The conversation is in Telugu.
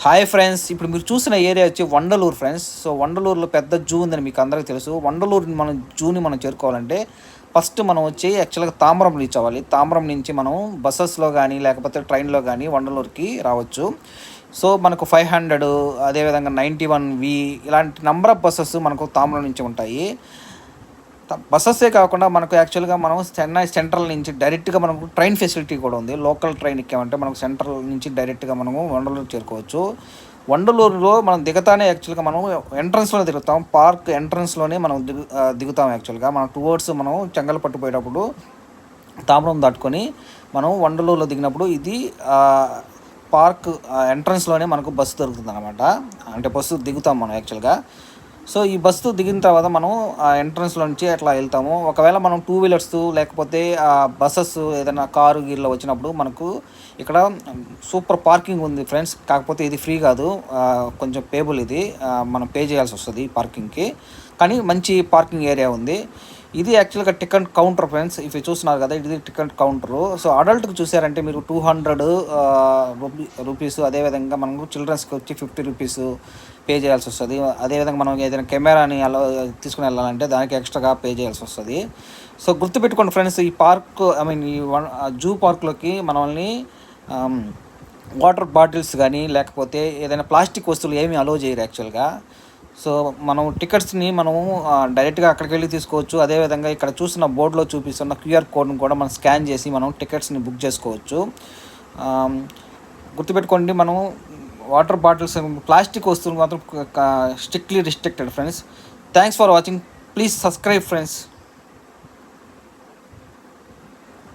హాయ్ ఫ్రెండ్స్, ఇప్పుడు మీరు చూసిన ఏరియా వచ్చి వండలూరు ఫ్రెండ్స్. సో వండలూరులో పెద్ద జూ ఉందని మీకు అందరికీ తెలుసు. వండలూరుని మనం జూని చేరుకోవాలంటే ఫస్ట్ మనం వచ్చి యాక్చువల్గా తాంబరం రీచ్ అవ్వాలి. తాంబరం నుంచి మనం బస్సెస్లో కానీ లేకపోతే ట్రైన్లో కానీ వండలూరుకి రావచ్చు. సో మనకు 500, అదేవిధంగా 91V ఇలాంటి నెంబర్ ఆఫ్ బస్సెస్ మనకు తాంబరం నుంచి ఉంటాయి. బస్సెసే కాకుండా మనకు యాక్చువల్గా మనం చెన్నై సెంట్రల్ నుంచి డైరెక్ట్గా మనకు ట్రైన్ ఫెసిలిటీ కూడా ఉంది. లోకల్ ట్రైన్ ఎక్కామంటే మనకు సెంట్రల్ నుంచి డైరెక్ట్గా మనము వండలూరు చేరుకోవచ్చు. వండలూరులో మనం దిగతానే యాక్చువల్గా మనం ఎంట్రన్స్లో దిగుతాం. పార్క్ ఎంట్రన్స్లోనే మనం దిగుతాం. యాక్చువల్గా మనం టువర్డ్స్ మనం చెంగల్పట్టు పోయేటప్పుడు తామ్రం దాటుకొని మనం వండలూరులో దిగినప్పుడు ఇది పార్క్ ఎంట్రన్స్లోనే మనకు బస్సు దొరుకుతుంది అనమాట. అంటే బస్సు దిగుతాం మనం యాక్చువల్గా. సో ఈ బస్సు దిగిన తర్వాత మనం ఆ ఎంట్రన్స్లో నుంచి అట్లా వెళ్తాము. ఒకవేళ మనం 2 వీలర్స్ లేకపోతే బస్సెస్ ఏదైనా కారు గీర్లో వచ్చినప్పుడు మనకు ఇక్కడ సూపర్ పార్కింగ్ ఉంది ఫ్రెండ్స్. కాకపోతే ఇది ఫ్రీ కాదు, కొంచెం పేబుల్. ఇది మనం పే చేయాల్సి వస్తుంది పార్కింగ్కి. కానీ మంచి పార్కింగ్ ఏరియా ఉంది. ఇది యాక్చువల్గా టికెట్ కౌంటర్ ఫ్రెండ్స్. ఇవి చూస్తున్నారు కదా, ఇది టికెట్ కౌంటరు. సో అడల్ట్కి చూసారంటే మీరు 200 రూపీస్, అదేవిధంగా మనకు చిల్డ్రన్స్కి వచ్చి 50 రూపీస్ పే చేయాల్సి వస్తుంది. అదేవిధంగా మనం ఏదైనా కెమెరాని అలా తీసుకుని వెళ్ళాలంటే దానికి ఎక్స్ట్రాగా పే చేయాల్సి వస్తుంది. సో గుర్తుపెట్టుకోండి ఫ్రెండ్స్, ఈ పార్క్ ఈ జూ పార్క్లోకి మనల్ని వాటర్ బాటిల్స్ కానీ లేకపోతే ఏదైనా ప్లాస్టిక్ వస్తువులు ఏమీ అలో చేయరు యాక్చువల్గా. సో మనం టికెట్స్ని మనము డైరెక్ట్గా అక్కడికి వెళ్ళి తీసుకోవచ్చు. అదేవిధంగా ఇక్కడ చూసిన బోర్డులో చూపిస్తున్న క్యూఆర్ కోడ్ని కూడా మనం స్కాన్ చేసి మనం టికెట్స్ని బుక్ చేసుకోవచ్చు. గుర్తుపెట్టుకోండి, మనం వాటర్ బాటిల్స్, ప్లాస్టిక్ వస్తువులు మాత్రం strictly restricted friends. Thanks for watching. Please subscribe friends.